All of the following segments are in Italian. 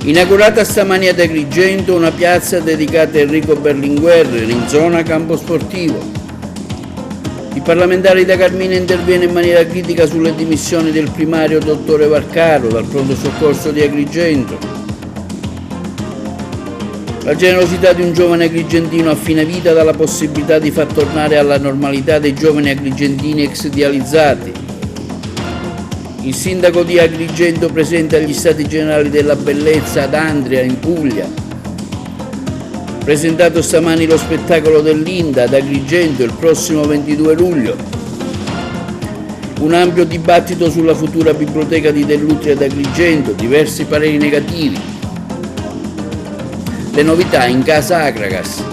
Inaugurata stamani ad Agrigento una piazza dedicata a Enrico Berlinguer in zona campo sportivo. Il parlamentare da Carmina interviene in maniera critica sulle dimissioni del primario dottore Varcaro dal pronto soccorso di Agrigento. La generosità di un giovane agrigentino a fine vita dà la possibilità di far tornare alla normalità dei giovani agrigentini ex dializzati. Il sindaco di Agrigento presenta agli Stati Generali della Bellezza ad Andria, in Puglia. Presentato stamani lo spettacolo dell'Inda ad Agrigento il prossimo 22 luglio. Un ampio dibattito sulla futura biblioteca di Dell'Utri ad Agrigento, diversi pareri negativi. Le novità in casa Agragas.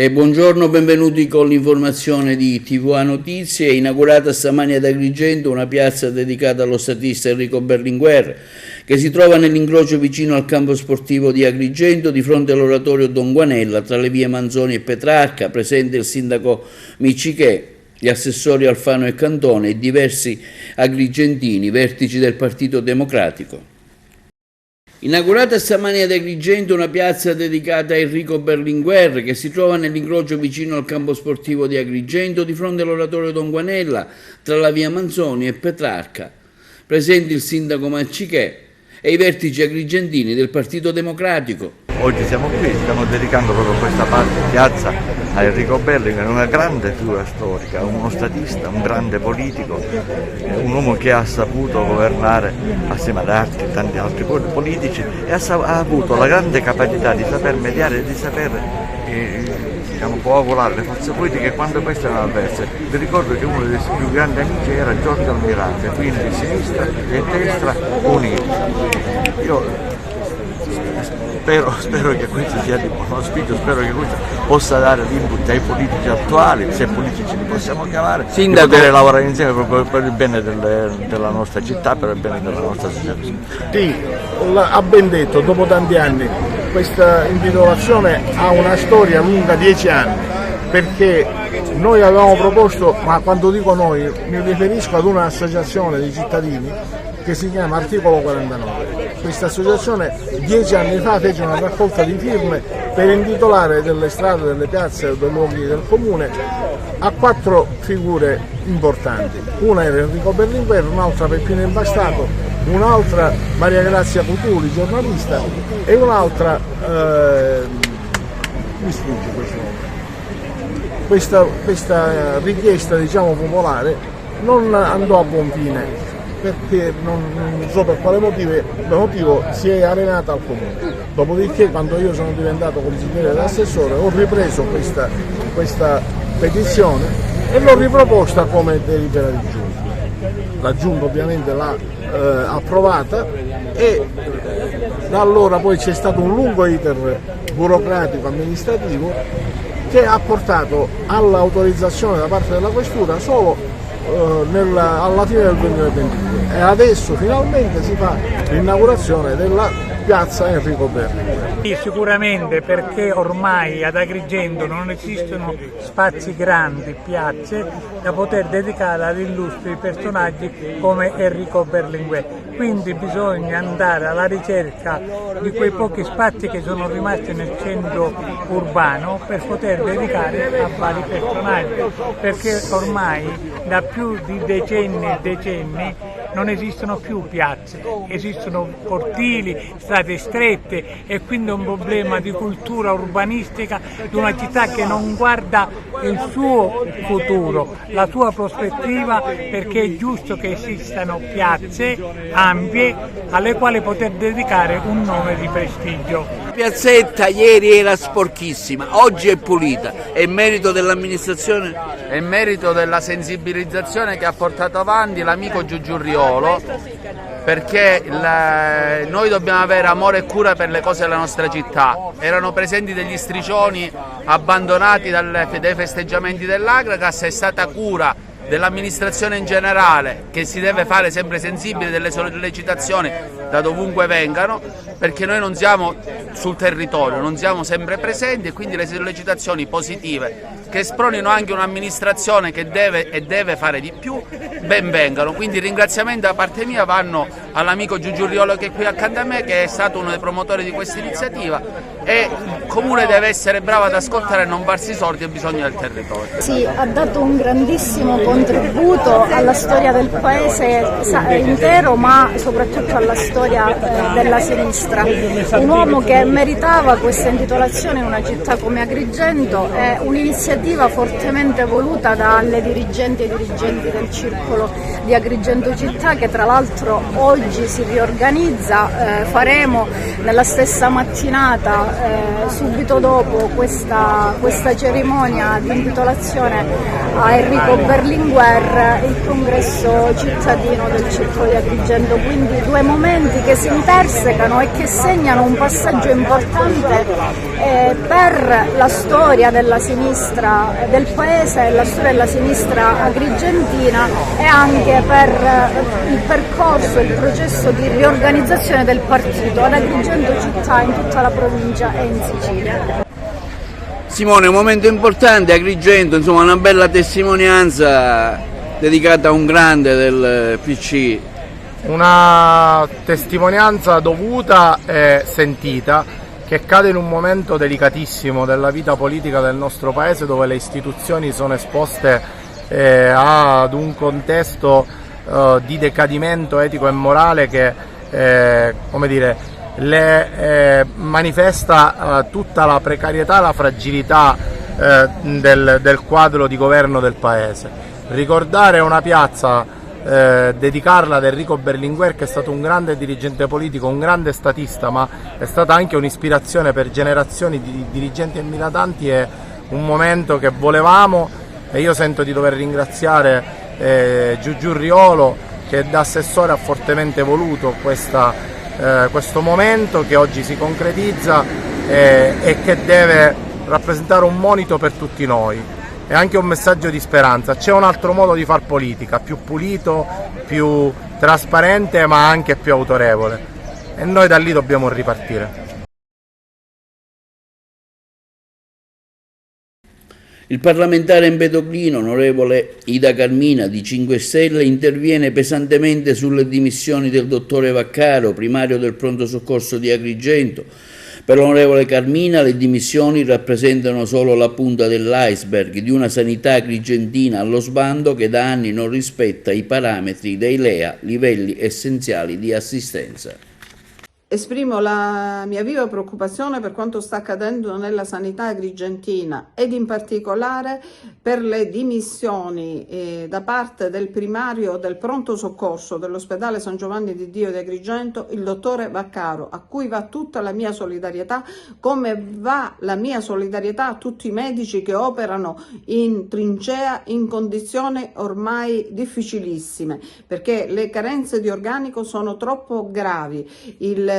Buongiorno, benvenuti con l'informazione di TVA Notizie. È inaugurata stamani ad Agrigento una piazza dedicata allo statista Enrico Berlinguer, che si trova nell'incrocio vicino al campo sportivo di Agrigento, di fronte all'oratorio Don Guanella, tra le vie Manzoni e Petrarca. Presente il sindaco Miccichè, gli assessori Alfano e Cantone e diversi agrigentini, vertici del Partito Democratico. Inaugurata stamani ad Agrigento una piazza dedicata a Enrico Berlinguer, che si trova nell'incrocio vicino al campo sportivo di Agrigento, di fronte all'oratorio Don Guanella, tra la via Manzoni e Petrarca. Presenti il sindaco Miccichè e i vertici agrigentini del Partito Democratico. Oggi siamo qui, stiamo dedicando proprio questa piazza a Enrico Berlinguer, una grande figura storica, uno statista, un grande politico, un uomo che ha saputo governare assieme ad tanti altri politici e ha avuto la grande capacità di saper mediare e di saper coagulare le forze politiche quando queste erano avverse. Vi ricordo che uno dei suoi più grandi amici era Giorgio Almirante, quindi sinistra e destra uniti. Io spero che questo sia di buon auspicio, spero che questo possa dare l'input ai politici attuali, se politici li possiamo chiamare, Sindaco, di poter lavorare insieme proprio per il bene della nostra città, per il bene della nostra società. Sì, ha ben detto, dopo tanti anni, questa individuazione ha una storia lunga 10 anni, perché noi avevamo proposto, ma quando dico noi mi riferisco ad un'associazione di cittadini che si chiama Articolo 49. Questa associazione 10 anni fa fece una raccolta di firme per intitolare delle strade, delle piazze o dei luoghi del comune a 4 figure importanti. Una era Enrico Berlinguer, un'altra Peppino Impastato, un'altra Maria Grazia Cutuli, giornalista, e un'altra mi sfugge questo nome. Questa richiesta, diciamo, popolare non andò a buon fine, perché non so per quale motivo si è arenata al comune. Dopodiché, quando io sono diventato consigliere dell'assessore, ho ripreso questa petizione e l'ho riproposta come delibera di giunta. La giunta ovviamente l'ha approvata e da allora poi c'è stato un lungo iter burocratico amministrativo che ha portato all'autorizzazione da parte della questura solo alla fine del 2022 e adesso finalmente si fa l'inaugurazione della piazza Enrico Berlinguer. Sì, sicuramente, perché ormai ad Agrigento non esistono spazi grandi, piazze da poter dedicare ad illustri personaggi come Enrico Berlinguer, quindi bisogna andare alla ricerca di quei pochi spazi che sono rimasti nel centro urbano per poter dedicare a vari personaggi, perché ormai da più di decenni e decenni non esistono più piazze, esistono cortili, strade strette e quindi è un problema di cultura urbanistica di una città che non guarda il suo futuro, la sua prospettiva, perché è giusto che esistano piazze ampie alle quali poter dedicare un nome di prestigio. La piazzetta ieri era sporchissima, oggi è pulita, è merito dell'amministrazione? È merito della sensibilizzazione che ha portato avanti l'amico Giuggiuriolo, perché noi dobbiamo avere amore e cura per le cose della nostra città. Erano presenti degli striscioni abbandonati dai festeggiamenti dell'Agragas, è stata cura dell'amministrazione in generale, che si deve fare sempre sensibile delle sollecitazioni da dovunque vengano, perché noi non siamo sul territorio, non siamo sempre presenti, e quindi le sollecitazioni positive che spronino anche un'amministrazione che deve fare di più, ben vengano. Quindi i ringraziamenti da parte mia vanno all'amico Giuggiuriolo che è qui accanto a me, che è stato uno dei promotori di questa iniziativa, e il Comune deve essere bravo ad ascoltare e non farsi sordi ai bisogni del territorio. Sì, ha dato un grandissimo contributo alla storia del paese intero, ma soprattutto alla storia della sinistra. Un uomo che meritava questa intitolazione in una città come Agrigento, è un'iniziativa fortemente voluta dalle dirigenti e dirigenti del circolo di Agrigento Città, che tra l'altro oggi si riorganizza. Faremo nella stessa mattinata, subito dopo questa cerimonia di intitolazione a Enrico Berlinguer, il congresso cittadino del circolo di Agrigento. Quindi due momenti che si intersecano e che segnano un passaggio importante per la storia della sinistra del paese, la storia della sinistra agrigentina, e anche per il percorso, il processo di riorganizzazione del partito ad Agrigento Città, in tutta la provincia e in Sicilia. Simone, un momento importante, Agrigento, insomma una bella testimonianza dedicata a un grande del PC. Una testimonianza dovuta e sentita, che cade in un momento delicatissimo della vita politica del nostro paese, dove le istituzioni sono esposte ad un contesto di decadimento etico e morale che come dire, manifesta tutta la precarietà e la fragilità del quadro di governo del paese. Ricordare una piazza, dedicarla ad Enrico Berlinguer, che è stato un grande dirigente politico, un grande statista, ma è stata anche un'ispirazione per generazioni di dirigenti e militanti, è un momento che volevamo, e io sento di dover ringraziare Giuggiuriolo, che da assessore ha fortemente voluto questo momento che oggi si concretizza e che deve rappresentare un monito per tutti noi. È anche un messaggio di speranza. C'è un altro modo di far politica, più pulito, più trasparente, ma anche più autorevole, e noi da lì dobbiamo ripartire. Il parlamentare empedoclino, onorevole Ida Carmina di 5 Stelle, interviene pesantemente sulle dimissioni del dottore Vaccaro, primario del pronto soccorso di Agrigento. Per l'onorevole Carmina le dimissioni rappresentano solo la punta dell'iceberg di una sanità agrigentina allo sbando che da anni non rispetta i parametri dei LEA, livelli essenziali di assistenza. Esprimo la mia viva preoccupazione per quanto sta accadendo nella sanità agrigentina ed in particolare per le dimissioni da parte del primario del pronto soccorso dell'ospedale San Giovanni di Dio di Agrigento, il dottore Vaccaro, a cui va tutta la mia solidarietà, come va la mia solidarietà a tutti i medici che operano in trincea in condizioni ormai difficilissime, perché le carenze di organico sono troppo gravi. Il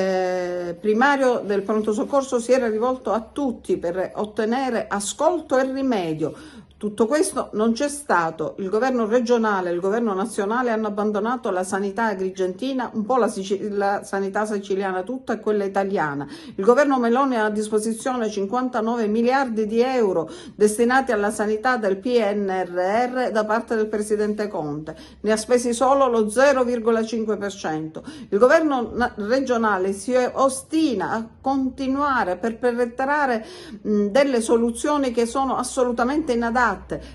primario del pronto soccorso si era rivolto a tutti per ottenere ascolto e rimedio. Tutto questo non c'è stato. Il governo regionale e il governo nazionale hanno abbandonato la sanità agrigentina, un po' la sanità siciliana tutta e quella italiana. Il governo Meloni ha a disposizione 59 miliardi di euro destinati alla sanità del PNRR da parte del presidente Conte. Ne ha spesi solo lo 0,5%. Il governo regionale si ostina a continuare a perpetrare delle soluzioni che sono assolutamente inadatte.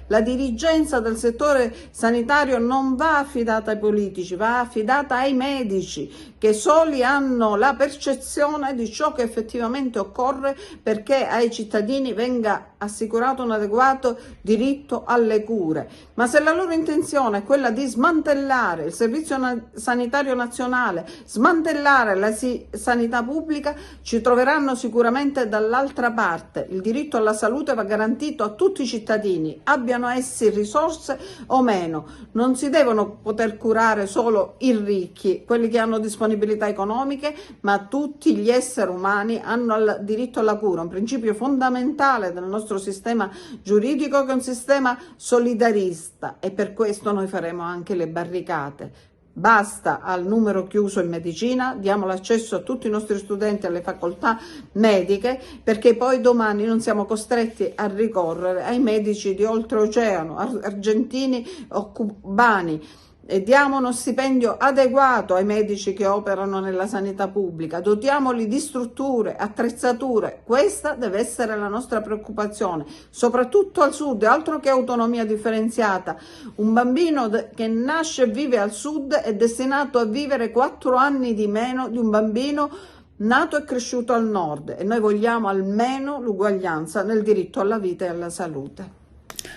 La dirigenza del settore sanitario non va affidata ai politici, va affidata ai medici, che soli hanno la percezione di ciò che effettivamente occorre perché ai cittadini venga assicurato un adeguato diritto alle cure. Ma se la loro intenzione è quella di smantellare il Servizio Sanitario Nazionale, smantellare la sanità pubblica, ci troveranno sicuramente dall'altra parte. Il diritto alla salute va garantito a tutti i cittadini, abbiano essi risorse o meno. Non si devono poter curare solo i ricchi, quelli che hanno disponibilità economiche, ma tutti gli esseri umani hanno il diritto alla cura, un principio fondamentale del nostro sistema giuridico, che è un sistema solidarista, e per questo noi faremo anche le barricate Basta al numero chiuso in medicina, diamo l'accesso a tutti i nostri studenti alle facoltà mediche, perché poi domani non siamo costretti a ricorrere ai medici di oltreoceano, argentini o cubani. E diamo uno stipendio adeguato ai medici che operano nella sanità pubblica, dotiamoli di strutture, attrezzature. Questa deve essere la nostra preoccupazione, soprattutto al sud, altro che autonomia differenziata. Un bambino che nasce e vive al sud è destinato a vivere 4 anni di meno di un bambino nato e cresciuto al nord, e noi vogliamo almeno l'uguaglianza nel diritto alla vita e alla salute.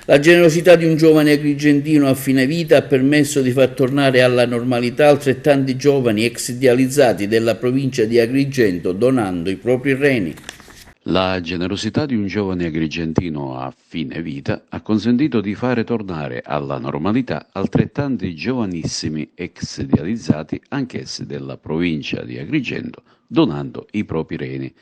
La generosità di un giovane agrigentino a fine vita ha permesso di far tornare alla normalità altrettanti giovani ex dializzati della provincia di Agrigento donando i propri reni. La generosità di un giovane agrigentino a fine vita ha consentito di fare tornare alla normalità altrettanti giovanissimi ex dializzati anch'essi della provincia di Agrigento, donando i propri reni.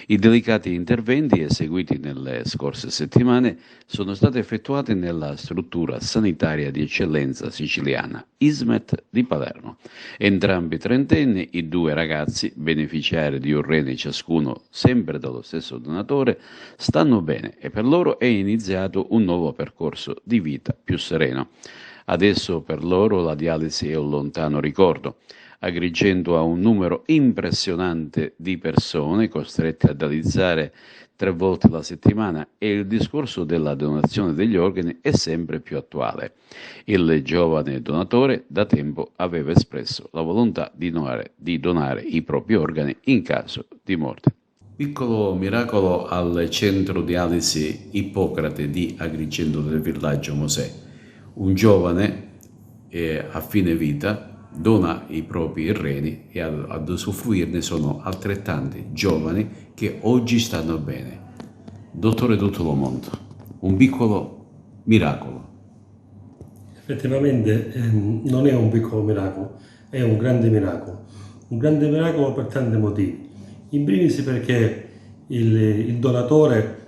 I delicati interventi eseguiti nelle scorse settimane sono stati effettuati nella struttura sanitaria di eccellenza siciliana ISMET di Palermo. Entrambi trentenni, i 2 ragazzi, beneficiari di un rene ciascuno sempre dallo stesso donatore, stanno bene e per loro è iniziato un nuovo percorso di vita più sereno. Adesso per loro la dialisi è un lontano ricordo. Agrigento ha un numero impressionante di persone costrette a dializzare 3 volte alla settimana e il discorso della donazione degli organi è sempre più attuale. Il giovane donatore da tempo aveva espresso la volontà di donare i propri organi in caso di morte. Piccolo miracolo al centro dialisi Ippocrate di Agrigento del villaggio Mosè. Un giovane a fine vita dona i propri reni e ad usufruirne sono altrettanti giovani che oggi stanno bene. Dottore Tuttomondo, un piccolo miracolo. Effettivamente non è un piccolo miracolo, è un grande miracolo per tanti motivi. In primis perché il donatore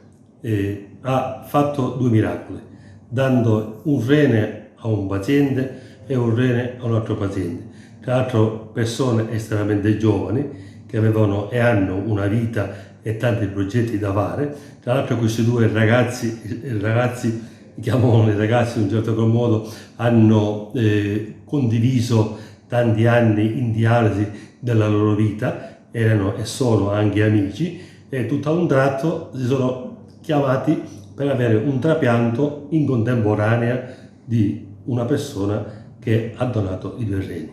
ha fatto 2 miracoli, dando un rene a un paziente e un rene a un altro paziente. Tra l'altro persone estremamente giovani che avevano e hanno una vita e tanti progetti da fare. Tra l'altro questi 2 ragazzi, chiamiamoli ragazzi in un certo modo, hanno condiviso tanti anni in dialisi della loro vita, erano e sono anche amici e tutto a un tratto si sono chiamati per avere un trapianto in contemporanea di una persona che ha donato i 2 reni.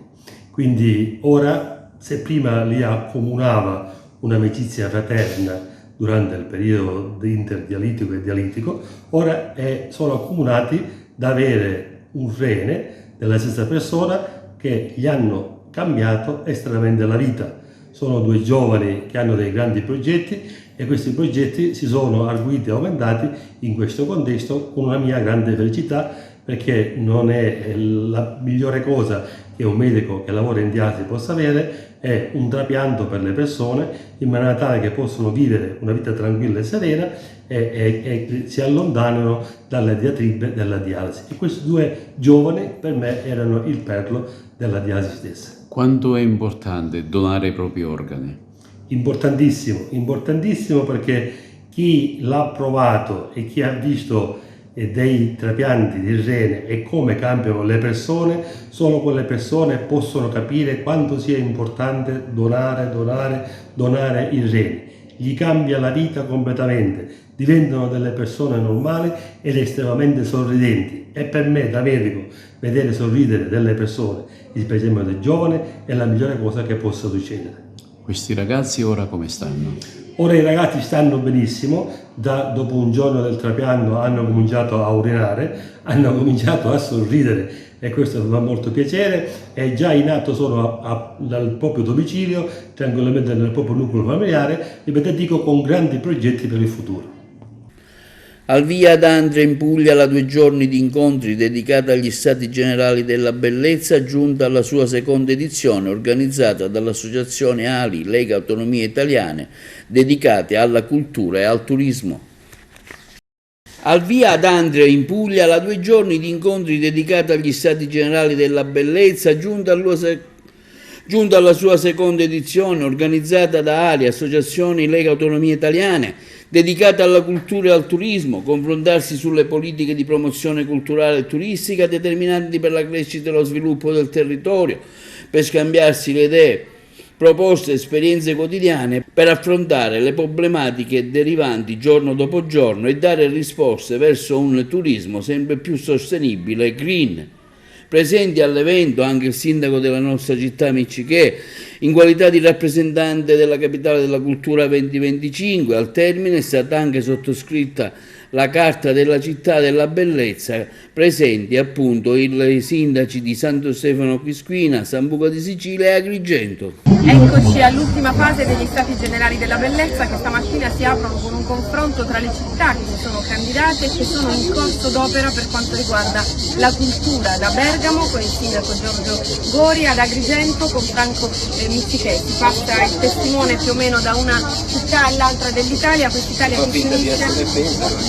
Quindi ora, se prima li accomunava un'amicizia fraterna durante il periodo interdialitico e dialitico, ora sono accomunati da avere un rene della stessa persona che gli hanno cambiato estremamente la vita. Sono 2 giovani che hanno dei grandi progetti e questi progetti si sono arguiti e aumentati in questo contesto con una mia grande felicità, perché non è la migliore cosa che un medico che lavora in dialisi possa avere, è un trapianto per le persone in maniera tale che possono vivere una vita tranquilla e serena e si allontanano dalle diatribe della dialisi. E questi 2 giovani per me erano il perlo della dialisi stessa. Quanto è importante donare i propri organi? Importantissimo perché chi l'ha provato e chi ha visto dei trapianti di rene e come cambiano le persone, solo quelle persone possono capire quanto sia importante donare i reni. Gli cambia la vita completamente, diventano delle persone normali ed estremamente sorridenti. E per me da medico vedere sorridere delle persone, specialmente dei giovani, è la migliore cosa che possa succedere. Questi ragazzi ora come stanno? Ora i ragazzi stanno benissimo, dopo un giorno del trapianto hanno cominciato a urinare, hanno cominciato a sorridere e questo mi fa molto piacere, e già in atto sono dal proprio domicilio, tranquillamente nel proprio nucleo familiare, dico con grandi progetti per il futuro. Al via ad Andria in Puglia la 2 giorni di incontri dedicata agli Stati Generali della Bellezza, giunta alla sua seconda edizione, organizzata dall'Associazione ALI, Lega Autonomie Italiane, dedicate alla cultura e al turismo. Al via ad Andria in Puglia la 2 giorni di incontri dedicati agli Stati Generali della Bellezza, giunta alla sua seconda edizione, organizzata da ALI, Associazioni Lega Autonomie Italiane, dedicata alla cultura e al turismo, confrontarsi sulle politiche di promozione culturale e turistica determinanti per la crescita e lo sviluppo del territorio, per scambiarsi le idee, proposte e esperienze quotidiane per affrontare le problematiche derivanti giorno dopo giorno e dare risposte verso un turismo sempre più sostenibile e green. Presenti all'evento anche il sindaco della nostra città Miccichè, in qualità di rappresentante della capitale della cultura 2025. Al termine è stata anche sottoscritta la carta della città della bellezza, presenti appunto i sindaci di Santo Stefano Quisquina, Sambuca di Sicilia e Agrigento. Eccoci all'ultima fase degli Stati Generali della Bellezza, che stamattina si aprono con un confronto tra le città che si sono candidate e che sono in corso d'opera per quanto riguarda la cultura, da Bergamo con il sindaco Giorgio Gori ad Agrigento con Franco Miccichè. Si passa il testimone più o meno da una città all'altra dell'Italia, quest'Italia che si unisce.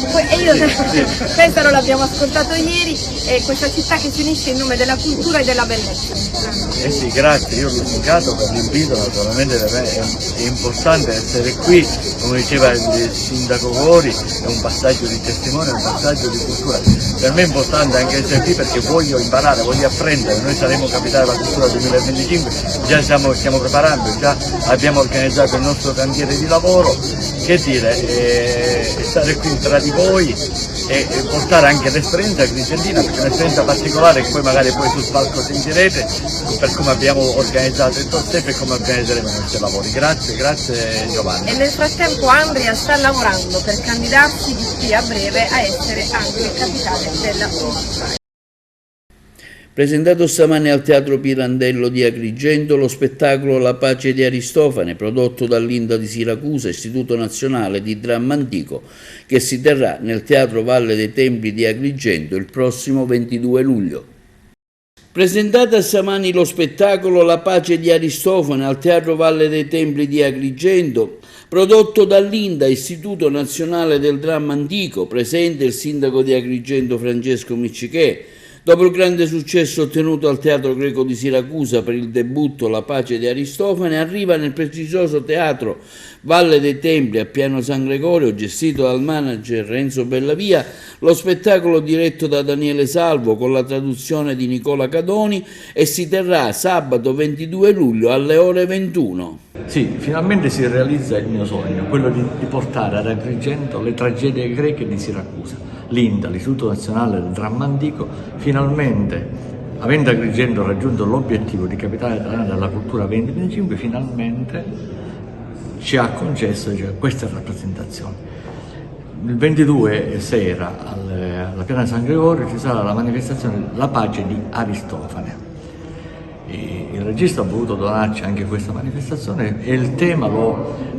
Questo non l'abbiamo ascoltato ieri, questa città che si unisce in nome della cultura e della bellezza. Sì, grazie, io l'ho ringraziato per l'invito, naturalmente per me è importante essere qui, come diceva il sindaco Gori, è un passaggio di testimone, è un passaggio di cultura. Per me è importante anche essere qui perché voglio imparare, voglio apprendere. Noi saremo Capitale della Cultura 2025, già stiamo preparando, già abbiamo organizzato il nostro cantiere di lavoro. Che dire, stare qui tra di voi e portare anche l'esperienza agrigentina, perché è un'esperienza particolare che poi sul palco sentirete per come abbiamo organizzato il TOSTEP e come organizzeremo i nostri lavori. Grazie Giovanni. E nel frattempo Andria sta lavorando per candidarsi di qui a breve a essere anche capitale della cultura. Presentato stamane al Teatro Pirandello di Agrigento lo spettacolo La pace di Aristofane, prodotto dall'Inda di Siracusa, Istituto Nazionale di Dramma Antico, che si terrà nel Teatro Valle dei Templi di Agrigento il prossimo 22 luglio. Presentata stamani lo spettacolo La pace di Aristofane al Teatro Valle dei Templi di Agrigento, prodotto dall'Inda, Istituto Nazionale del Dramma Antico, presente il sindaco di Agrigento Francesco Miccichè. Dopo il grande successo ottenuto al Teatro Greco di Siracusa per il debutto La pace di Aristofane, arriva nel prestigioso Teatro Valle dei Templi a Piano San Gregorio, gestito dal manager Renzo Bellavia, lo spettacolo diretto da Daniele Salvo con la traduzione di Nicola Cadoni e si terrà sabato 22 luglio alle ore 21. Sì, finalmente si realizza il mio sogno, quello di portare ad Agrigento le tragedie greche di Siracusa. L'Inda, l'Istituto Nazionale del Dramma Antico, finalmente, avendo Agrigento raggiunto l'obiettivo di Capitale Italiana della Cultura 2025, finalmente ci ha concesso questa rappresentazione. Il 22 sera alla Piana San Gregorio ci sarà la manifestazione La pace di Aristofane. Il regista ha voluto donarci anche questa manifestazione e il tema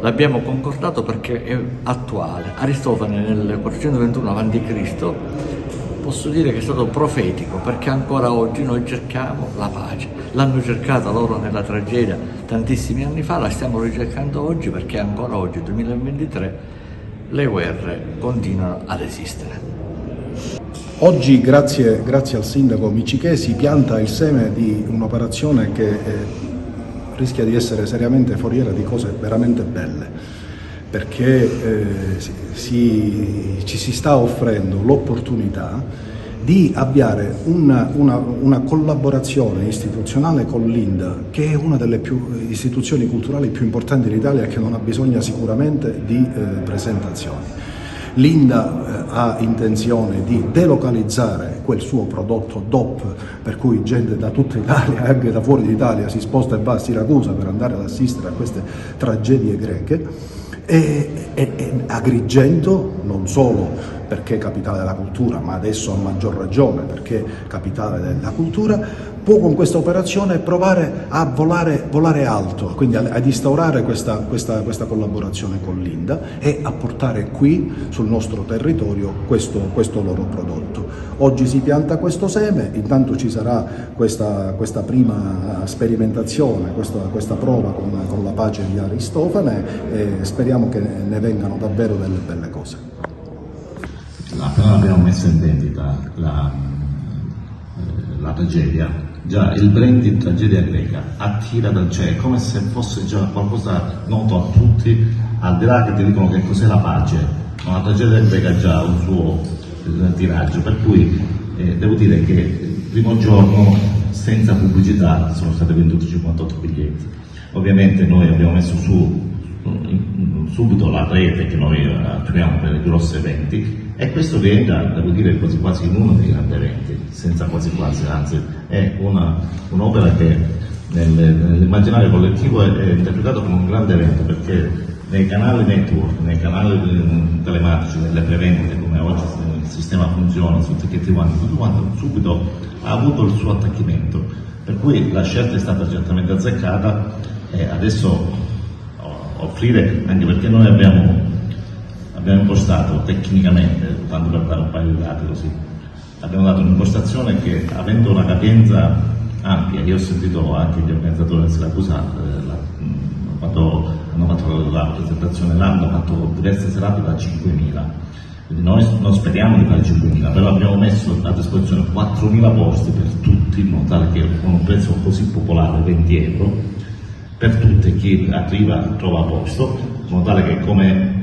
l'abbiamo concordato perché è attuale. Aristofane nel 421 a.C. posso dire che è stato profetico, perché ancora oggi noi cerchiamo la pace. L'hanno cercata loro nella tragedia tantissimi anni fa, la stiamo ricercando oggi perché ancora oggi, 2023, le guerre continuano ad esistere. Oggi, grazie al sindaco Miccichè, si pianta il seme di un'operazione che rischia di essere seriamente foriera di cose veramente belle, perché ci si sta offrendo l'opportunità di avviare una collaborazione istituzionale con l'Inda, che è una delle istituzioni culturali più importanti d'Italia e che non ha bisogno sicuramente di presentazioni. L'Inda ha intenzione di delocalizzare quel suo prodotto DOP, per cui gente da tutta Italia e anche da fuori d'Italia si sposta e va a Siracusa per andare ad assistere a queste tragedie greche. E Agrigento, non solo perché è capitale della cultura, ma adesso a maggior ragione perché capitale della cultura, può con questa operazione provare a volare alto, quindi ad instaurare questa collaborazione con l'Inda e a portare qui sul nostro territorio questo loro prodotto. Oggi si pianta questo seme, intanto ci sarà questa prima sperimentazione, questa prova con la pace di Aristofane e speriamo che ne vengano davvero delle belle cose. appena abbiamo messo in vendita la tragedia, già il brand di tragedia greca attira dal cielo, è come se fosse già qualcosa noto a tutti, al di là che ti dicono che cos'è la pace, ma la tragedia greca ha già un suo tiraggio, per cui devo dire che il primo giorno senza pubblicità sono stati venduti 58 biglietti. Ovviamente noi abbiamo messo su subito la rete che noi attuiamo per i grossi eventi, e questo rientra, devo dire, quasi quasi in uno dei grandi eventi, senza quasi quasi, anzi è un'opera che nell'immaginario collettivo è interpretato come un grande evento, perché nei canali network, nei canali telematici, nelle prevendite, come oggi il sistema funziona, su Ticket One, tutto quanto subito ha avuto il suo attacchimento, per cui la scelta è stata certamente azzeccata, e adesso offrire, anche perché noi abbiamo impostato tecnicamente, tanto per dare un paio di dati così, abbiamo dato un'impostazione che, avendo una capienza ampia, io ho sentito anche gli organizzatori del Siracusa quando hanno fatto la presentazione, l'hanno fatto diverse serate da 5.000, quindi noi non speriamo di fare 5.000, però abbiamo messo a disposizione 4.000 posti per tutti, in modo tale che con un prezzo così popolare, 20 euro, per tutti, chi arriva trova posto, in modo tale che come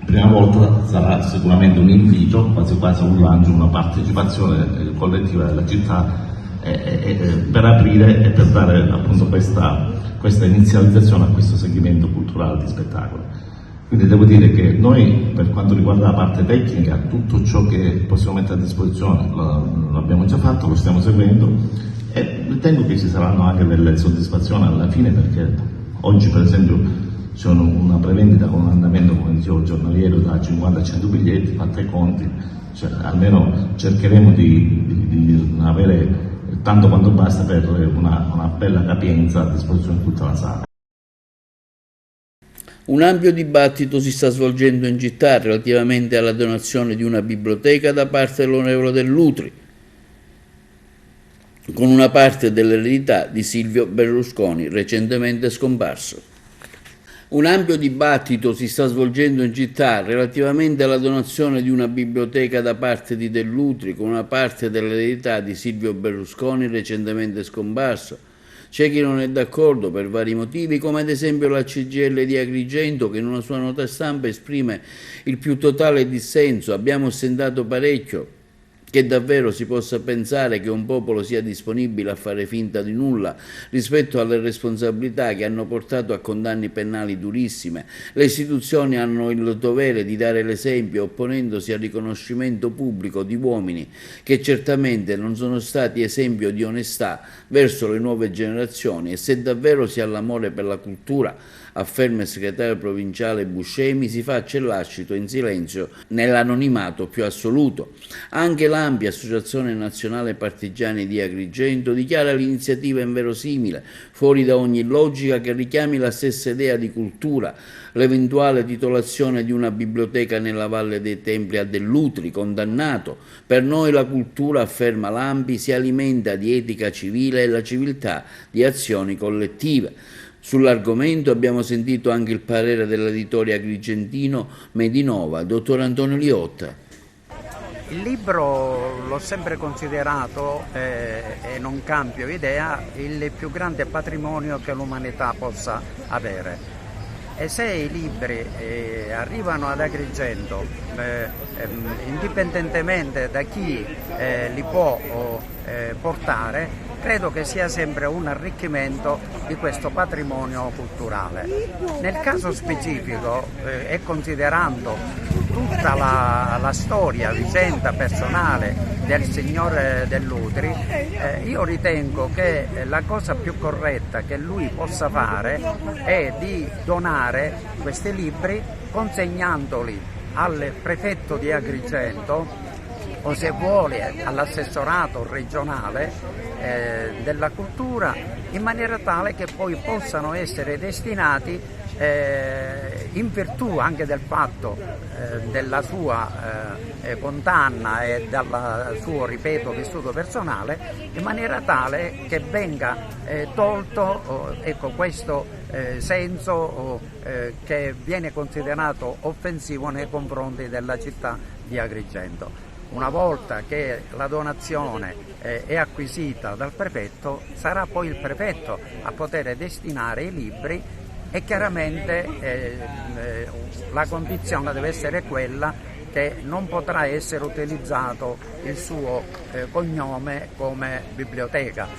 prima volta sarà sicuramente un invito, quasi quasi un lancio, una partecipazione collettiva della città per aprire e per dare appunto questa inizializzazione a questo segmento culturale di spettacolo. Quindi devo dire che noi, per quanto riguarda la parte tecnica, tutto ciò che possiamo mettere a disposizione lo abbiamo già fatto, lo stiamo seguendo, e ritengo che ci saranno anche delle soddisfazioni alla fine, perché oggi per esempio c'è una prevendita con un andamento, come dicevo, giornaliero da 50 a 100 biglietti, fatte ai conti, cioè, almeno cercheremo di avere tanto quanto basta per una bella capienza a disposizione di tutta la sala. Un ampio dibattito si sta svolgendo in città relativamente alla donazione di una biblioteca da parte dell'onorevole Dell'Utri, con una parte dell'eredità di Silvio Berlusconi, recentemente scomparso. Un ampio dibattito si sta svolgendo in città relativamente alla donazione di una biblioteca da parte di Dell'Utri, con una parte dell'eredità di Silvio Berlusconi, recentemente scomparso. C'è chi non è d'accordo per vari motivi, come ad esempio la CGIL di Agrigento, che in una sua nota stampa esprime il più totale dissenso. Abbiamo ostentato parecchio che davvero si possa pensare che un popolo sia disponibile a fare finta di nulla rispetto alle responsabilità che hanno portato a condanne penali durissime. Le istituzioni hanno il dovere di dare l'esempio, opponendosi al riconoscimento pubblico di uomini che certamente non sono stati esempio di onestà verso le nuove generazioni, e se davvero si ha l'amore per la cultura, afferma il segretario provinciale Buscemi, si faccia il lascito in silenzio nell'anonimato più assoluto. Anche l'ANPI, Associazione Nazionale Partigiani di Agrigento, dichiara l'iniziativa inverosimile, fuori da ogni logica che richiami la stessa idea di cultura. L'eventuale titolazione di una biblioteca nella Valle dei Templi a Dell'Utri, condannato. Per noi la cultura, afferma l'ANPI, si alimenta di etica civile e la civiltà di azioni collettive. Sull'argomento abbiamo sentito anche il parere dell'editore agrigentino Medinova, dottor Antonio Liotta. Il libro l'ho sempre considerato, e non cambio idea, il più grande patrimonio che l'umanità possa avere. E se i libri arrivano ad Agrigento, indipendentemente da chi li può portare, credo che sia sempre un arricchimento di questo patrimonio culturale. Nel caso specifico, e considerando tutta la storia, vicenda personale del signor Dell'Utri, io ritengo che la cosa più corretta che lui possa fare è di donare questi libri consegnandoli al prefetto di Agrigento, o se vuole all'assessorato regionale della cultura, in maniera tale che poi possano essere destinati in virtù anche del fatto della sua condanna e dal suo, ripeto, vissuto personale, in maniera tale che venga tolto questo senso che viene considerato offensivo nei confronti della città di Agrigento. Una volta che la donazione è acquisita dal prefetto, sarà poi il prefetto a poter destinare i libri e chiaramente la condizione deve essere quella che non potrà essere utilizzato il suo cognome come biblioteca.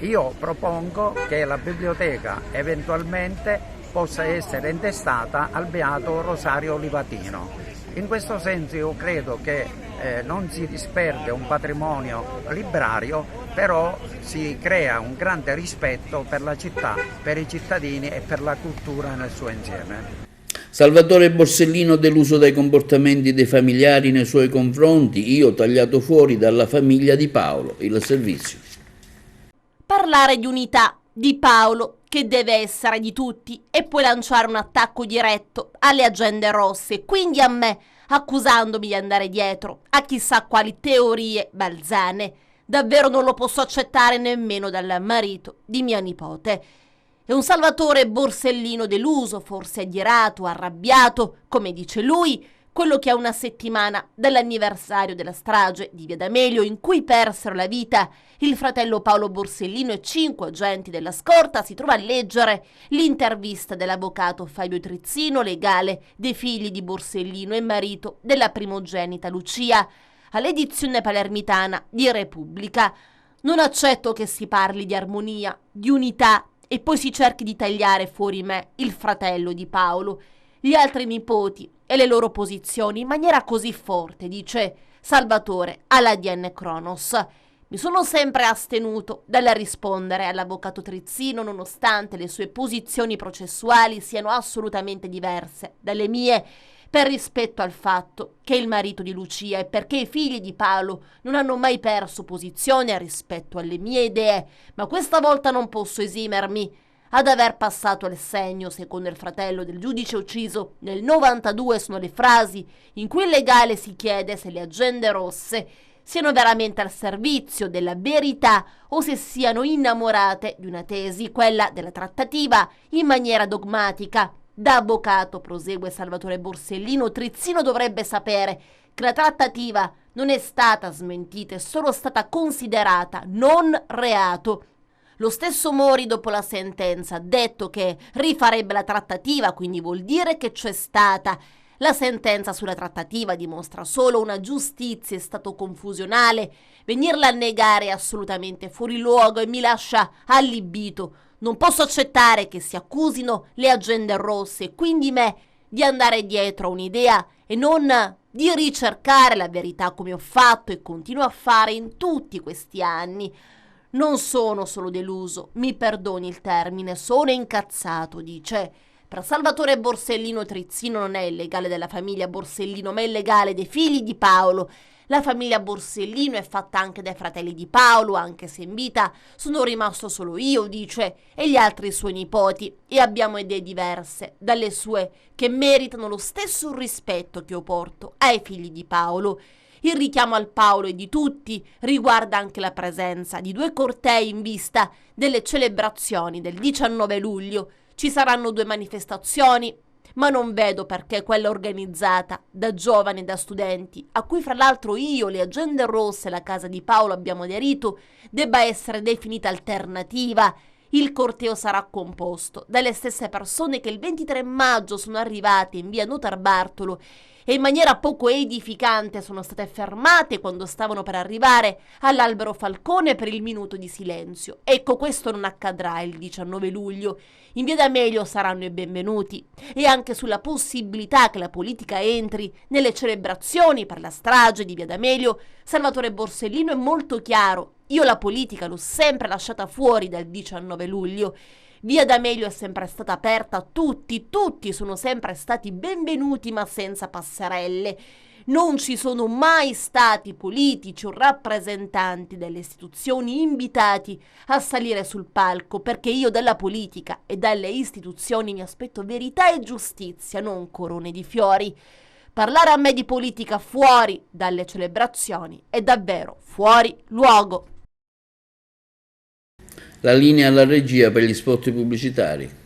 Io propongo che la biblioteca eventualmente possa essere intestata al Beato Rosario Livatino. In questo senso io credo che non si disperde un patrimonio librario, però si crea un grande rispetto per la città, per i cittadini e per la cultura nel suo insieme. Salvatore Borsellino deluso dai comportamenti dei familiari nei suoi confronti, io tagliato fuori dalla famiglia di Paolo, il servizio. Parlare di unità di Paolo, che deve essere di tutti, e poi lanciare un attacco diretto alle agende rosse, quindi a me, accusandomi di andare dietro a chissà quali teorie balzane. Davvero non lo posso accettare nemmeno dal marito di mia nipote. È un Salvatore Borsellino deluso, forse adirato, arrabbiato, come dice lui, quello che a una settimana dall'anniversario della strage di Via D'Amelio, in cui persero la vita il fratello Paolo Borsellino e 5 agenti della scorta, si trova a leggere l'intervista dell'avvocato Fabio Trizzino, legale dei figli di Borsellino e marito della primogenita Lucia, all'edizione palermitana di Repubblica. Non accetto che si parli di armonia, di unità, e poi si cerchi di tagliare fuori me il fratello di Paolo, gli altri nipoti e le loro posizioni in maniera così forte, dice Salvatore all'ADN Cronos. Mi sono sempre astenuto dal rispondere all'avvocato Trizzino, nonostante le sue posizioni processuali siano assolutamente diverse dalle mie, per rispetto al fatto che il marito di Lucia e perché i figli di Paolo non hanno mai perso posizione rispetto alle mie idee, ma questa volta non posso esimermi ad aver passato il segno. Secondo il fratello del giudice ucciso nel 92 sono le frasi in cui il legale si chiede se le agende rosse siano veramente al servizio della verità o se siano innamorate di una tesi, quella della trattativa, in maniera dogmatica. Da avvocato, prosegue Salvatore Borsellino, Trizzino dovrebbe sapere che la trattativa non è stata smentita, è solo stata considerata non reato. Lo stesso Mori, dopo la sentenza, ha detto che rifarebbe la trattativa, quindi vuol dire che c'è stata. La sentenza sulla trattativa dimostra solo una giustizia, è stato confusionale. Venirla a negare è assolutamente fuori luogo e mi lascia allibito. Non posso accettare che si accusino le agende rosse e quindi me di andare dietro a un'idea e non di ricercare la verità come ho fatto e continuo a fare in tutti questi anni. Non sono solo deluso, mi perdoni il termine, sono incazzato, dice. Per Salvatore Borsellino Trizzino non è il legale della famiglia Borsellino, ma il legale dei figli di Paolo. La famiglia Borsellino è fatta anche dai fratelli di Paolo, anche se in vita sono rimasto solo io, dice, e gli altri suoi nipoti, e abbiamo idee diverse dalle sue che meritano lo stesso rispetto che io porto ai figli di Paolo. Il richiamo al Paolo e di tutti riguarda anche la presenza di 2 cortei in vista delle celebrazioni del 19 luglio. Ci saranno 2 manifestazioni, ma non vedo perché quella organizzata da giovani e da studenti, a cui fra l'altro io, le agende rosse e la casa di Paolo abbiamo aderito, debba essere definita alternativa. Il corteo sarà composto dalle stesse persone che il 23 maggio sono arrivate in via Notar Bartolo e in maniera poco edificante sono state fermate quando stavano per arrivare all'Albero Falcone per il minuto di silenzio. Ecco, questo non accadrà il 19 luglio. In via D'Amelio saranno i benvenuti, e anche sulla possibilità che la politica entri nelle celebrazioni per la strage di via D'Amelio, Salvatore Borsellino è molto chiaro. Io la politica l'ho sempre lasciata fuori dal 19 luglio. Via D'Amelio è sempre stata aperta a tutti, tutti sono sempre stati benvenuti ma senza passerelle. Non ci sono mai stati politici o rappresentanti delle istituzioni invitati a salire sul palco, perché io dalla politica e dalle istituzioni mi aspetto verità e giustizia, non corone di fiori. Parlare a me di politica fuori dalle celebrazioni è davvero fuori luogo. La linea alla regia per gli spot pubblicitari.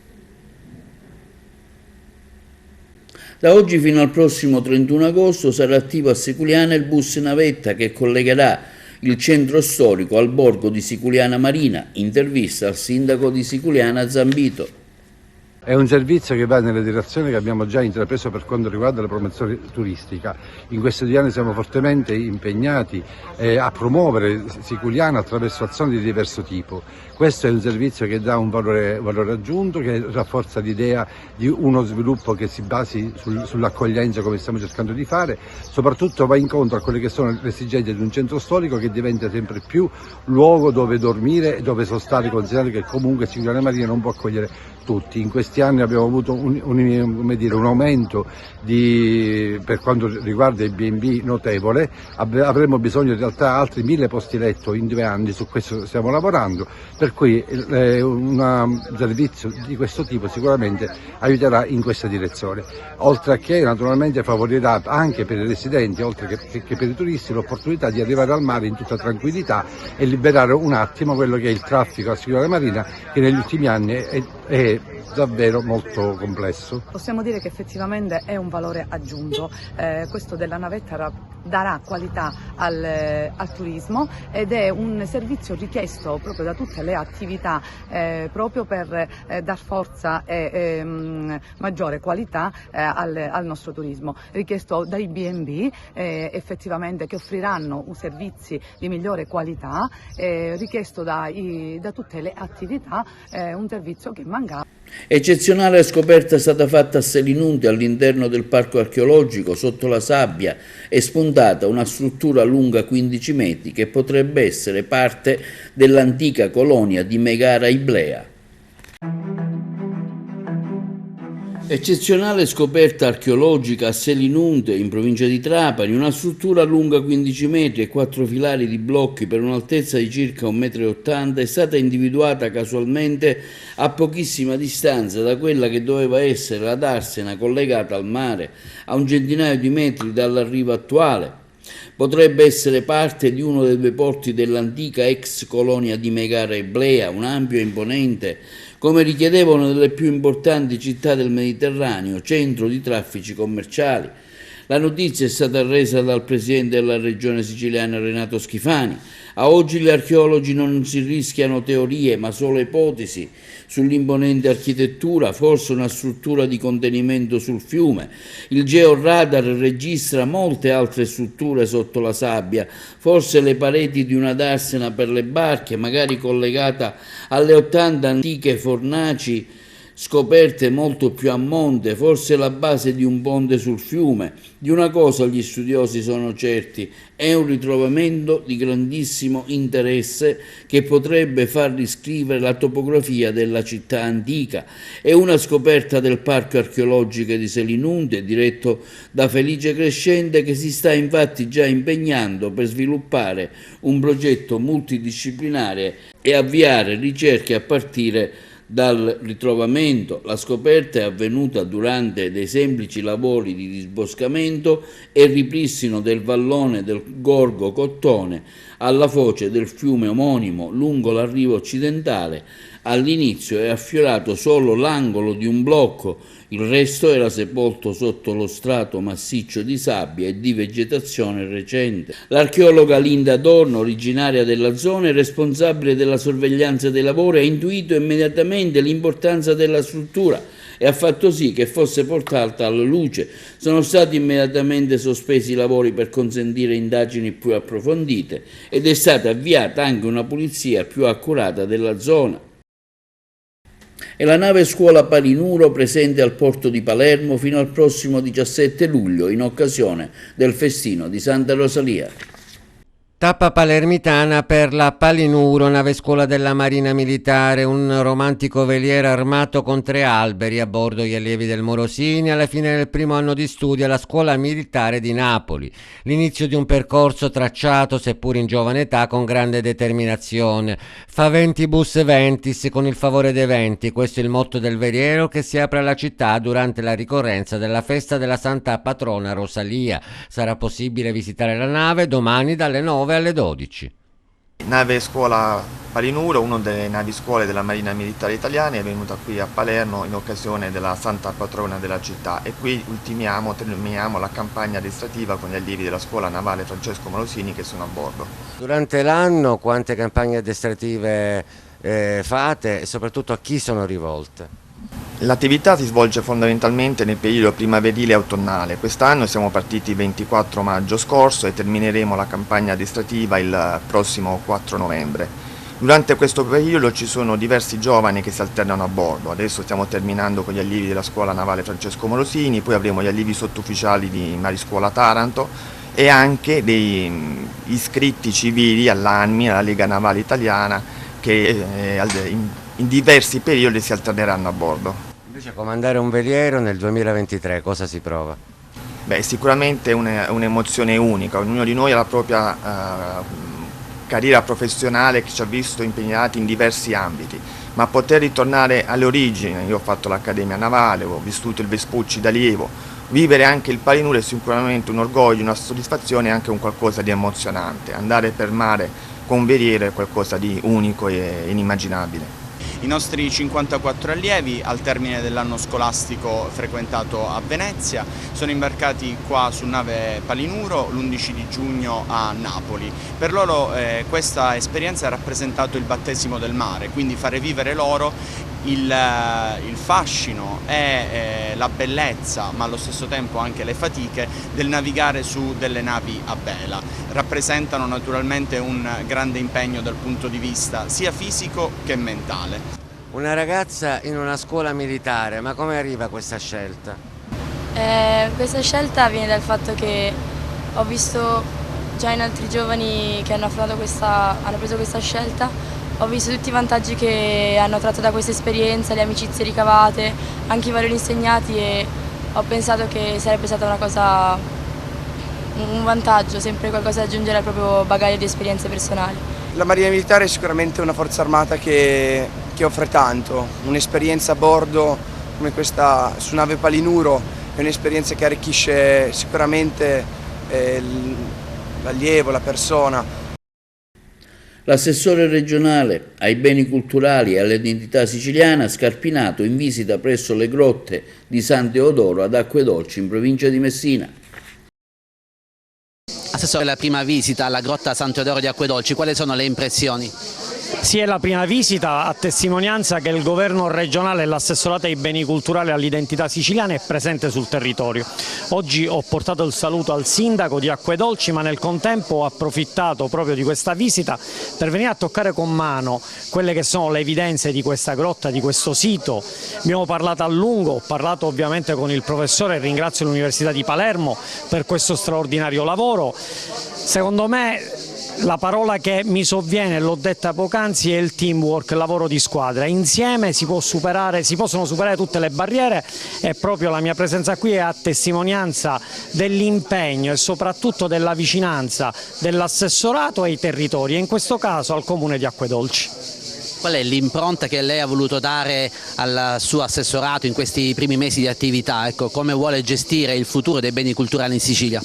Da oggi fino al prossimo 31 agosto sarà attivo a Siculiana il bus navetta che collegherà il centro storico al borgo di Siculiana Marina. Intervista al sindaco di Siculiana Zambito. È un servizio che va nella direzione che abbiamo già intrapreso per quanto riguarda la promozione turistica. In questi 2 anni siamo fortemente impegnati a promuovere Siculiana attraverso azioni di diverso tipo. Questo è un servizio che dà un valore aggiunto, che rafforza l'idea di uno sviluppo che si basi sull'accoglienza, come stiamo cercando di fare, soprattutto va incontro a quelle che sono le esigenze di un centro storico che diventa sempre più luogo dove dormire e dove sostare, considerando che comunque Siculiana Marina non può accogliere tutti. In questi anni abbiamo avuto un aumento per quanto riguarda i B&B notevole, avremo bisogno in realtà altri 1000 posti letto in 2 anni, su questo stiamo lavorando, per cui un servizio di questo tipo sicuramente aiuterà in questa direzione, oltre a che naturalmente favorirà anche per i residenti, oltre che per i turisti, l'opportunità di arrivare al mare in tutta tranquillità e liberare un attimo quello che è il traffico a Siculiana Marina, che negli ultimi anni è davvero molto complesso. Possiamo dire che effettivamente è un valore aggiunto, questo della navetta darà qualità al turismo ed è un servizio richiesto proprio da tutte le attività proprio per dar forza e maggiore qualità al nostro turismo, richiesto dai B&B effettivamente che offriranno servizi di migliore qualità, richiesto da tutte le attività, un servizio che manca. Eccezionale scoperta è stata fatta a Selinunte, all'interno del parco archeologico. Sotto la sabbia è spuntata una struttura lunga 15 metri che potrebbe essere parte dell'antica colonia di Megara Iblea. Eccezionale scoperta archeologica a Selinunte, in provincia di Trapani, una struttura lunga 15 metri e 4 filari di blocchi per un'altezza di circa 1,80 m è stata individuata casualmente a pochissima distanza da quella che doveva essere la darsena collegata al mare, a un centinaio di metri dall'arrivo attuale. Potrebbe essere parte di uno dei 2 porti dell'antica ex colonia di Megara Iblea, un ampio e imponente, come richiedevano delle più importanti città del Mediterraneo, centro di traffici commerciali. La notizia è stata resa dal presidente della regione siciliana Renato Schifani. A oggi gli archeologi non si rischiano teorie, ma solo ipotesi sull'imponente architettura, forse una struttura di contenimento sul fiume. Il georadar registra molte altre strutture sotto la sabbia, forse le pareti di una darsena per le barche, magari collegata alle 80 antiche fornaci scoperte molto più a monte, forse la base di un ponte sul fiume. Di una cosa gli studiosi sono certi: è un ritrovamento di grandissimo interesse che potrebbe far riscrivere la topografia della città antica. È una scoperta del parco archeologico di Selinunte, diretto da Felice Crescente, che si sta infatti già impegnando per sviluppare un progetto multidisciplinare e avviare ricerche a partire dal ritrovamento. La scoperta è avvenuta durante dei semplici lavori di disboscamento e ripristino del vallone del Gorgo Cottone alla foce del fiume omonimo lungo l'arrivo occidentale. All'inizio è affiorato solo l'angolo di un blocco, il resto era sepolto sotto lo strato massiccio di sabbia e di vegetazione recente. L'archeologa Linda Dorno, originaria della zona e responsabile della sorveglianza dei lavori, ha intuito immediatamente l'importanza della struttura e ha fatto sì che fosse portata alla luce. Sono stati immediatamente sospesi i lavori per consentire indagini più approfondite ed è stata avviata anche una pulizia più accurata della zona. E la nave scuola Palinuro presente al porto di Palermo fino al prossimo 17 luglio in occasione del festino di Santa Rosalia. Tappa palermitana per la Palinuro, nave scuola della Marina Militare, un romantico veliero armato con 3 alberi, a bordo gli allievi del Morosini alla fine del primo anno di studio alla scuola militare di Napoli. L'inizio di un percorso tracciato, seppur in giovane età, con grande determinazione. Faventibus ventis, con il favore dei venti, questo è il motto del veliero che si apre alla città durante la ricorrenza della festa della Santa Patrona Rosalia. Sarà possibile visitare la nave domani dalle 9 alle 12. Nave scuola Palinuro, una delle navi scuole della Marina Militare Italiana, è venuta qui a Palermo in occasione della Santa Patrona della città e qui terminiamo la campagna addestrativa con gli allievi della scuola navale Francesco Morosini che sono a bordo. Durante l'anno quante campagne addestrative fate e soprattutto a chi sono rivolte? L'attività si svolge fondamentalmente nel periodo primaverile e autunnale. Quest'anno siamo partiti il 24 maggio scorso e termineremo la campagna addestrativa il prossimo 4 novembre. Durante questo periodo ci sono diversi giovani che si alternano a bordo. Adesso stiamo terminando con gli allievi della scuola navale Francesco Morosini, poi avremo gli allievi sottufficiali di Mariscuola Taranto e anche dei iscritti civili all'ANMI, alla Lega Navale Italiana, che in diversi periodi si alterneranno a bordo. Invece comandare un veliero nel 2023 cosa si prova? Beh, sicuramente un'emozione unica, ognuno di noi ha la propria carriera professionale che ci ha visto impegnati in diversi ambiti, ma poter ritornare alle origini, io ho fatto l'Accademia Navale, ho vissuto il Vespucci d'allievo, vivere anche il Palinuro è sicuramente un orgoglio, una soddisfazione e anche un qualcosa di emozionante, andare per mare con veliero è qualcosa di unico e inimmaginabile. I nostri 54 allievi al termine dell'anno scolastico frequentato a Venezia sono imbarcati qua su nave Palinuro l'11 di giugno a Napoli. Per loro questa esperienza ha rappresentato il battesimo del mare, quindi fare vivere loro il fascino e la bellezza, ma allo stesso tempo anche le fatiche del navigare su delle navi a vela. Rappresentano naturalmente un grande impegno dal punto di vista sia fisico che mentale. Una ragazza in una scuola militare, ma come arriva a questa scelta? Questa scelta viene dal fatto che ho visto già in altri giovani che hanno preso questa scelta, ho visto tutti i vantaggi che hanno tratto da questa esperienza, le amicizie ricavate, anche i valori insegnati e ho pensato che sarebbe stata un vantaggio, sempre qualcosa da aggiungere al proprio bagaglio di esperienze personali. La Marina Militare è sicuramente una forza armata che offre tanto, un'esperienza a bordo come questa su nave Palinuro è un'esperienza che arricchisce sicuramente l'allievo, la persona. L'assessore regionale ai beni culturali e all'identità siciliana Scarpinato in visita presso le grotte di San Teodoro ad Acquedolci in provincia di Messina. Assessore, la prima visita alla grotta San Teodoro di Acquedolci, quali sono le impressioni? Sì, è la prima visita a testimonianza che il governo regionale e l'assessorato ai beni culturali e all'identità siciliana è presente sul territorio. Oggi ho portato il saluto al sindaco di Acquedolci, ma nel contempo ho approfittato proprio di questa visita per venire a toccare con mano quelle che sono le evidenze di questa grotta, di questo sito. Abbiamo parlato a lungo, ho parlato ovviamente con il professore e ringrazio l'Università di Palermo per questo straordinario lavoro. Secondo me la parola che mi sovviene, l'ho detta poc'anzi, è il teamwork, il lavoro di squadra. Insieme si possono superare tutte le barriere e proprio la mia presenza qui è a testimonianza dell'impegno e soprattutto della vicinanza dell'assessorato ai territori e in questo caso al comune di Acquedolci. Qual è l'impronta che lei ha voluto dare al suo assessorato in questi primi mesi di attività? Ecco, come vuole gestire il futuro dei beni culturali in Sicilia?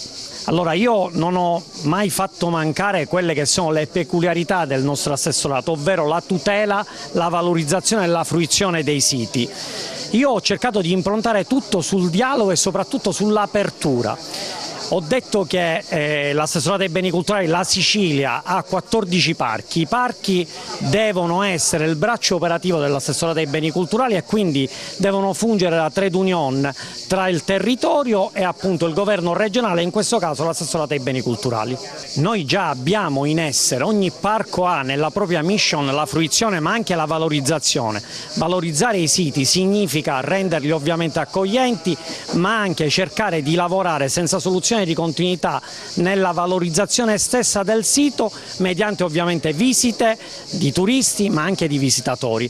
Allora, io non ho mai fatto mancare quelle che sono le peculiarità del nostro assessorato, ovvero la tutela, la valorizzazione e la fruizione dei siti. Io ho cercato di improntare tutto sul dialogo e soprattutto sull'apertura. Ho detto che l'assessorato ai beni culturali, la Sicilia, ha 14 parchi. I parchi devono essere il braccio operativo dell'assessorato ai beni culturali e quindi devono fungere da trade union tra il territorio e appunto il governo regionale, in questo caso l'assessorato ai beni culturali. Noi già abbiamo in essere, ogni parco ha nella propria mission la fruizione ma anche la valorizzazione. Valorizzare i siti significa renderli ovviamente accoglienti ma anche cercare di lavorare senza soluzione un'operazione di continuità nella valorizzazione stessa del sito mediante ovviamente visite di turisti ma anche di visitatori.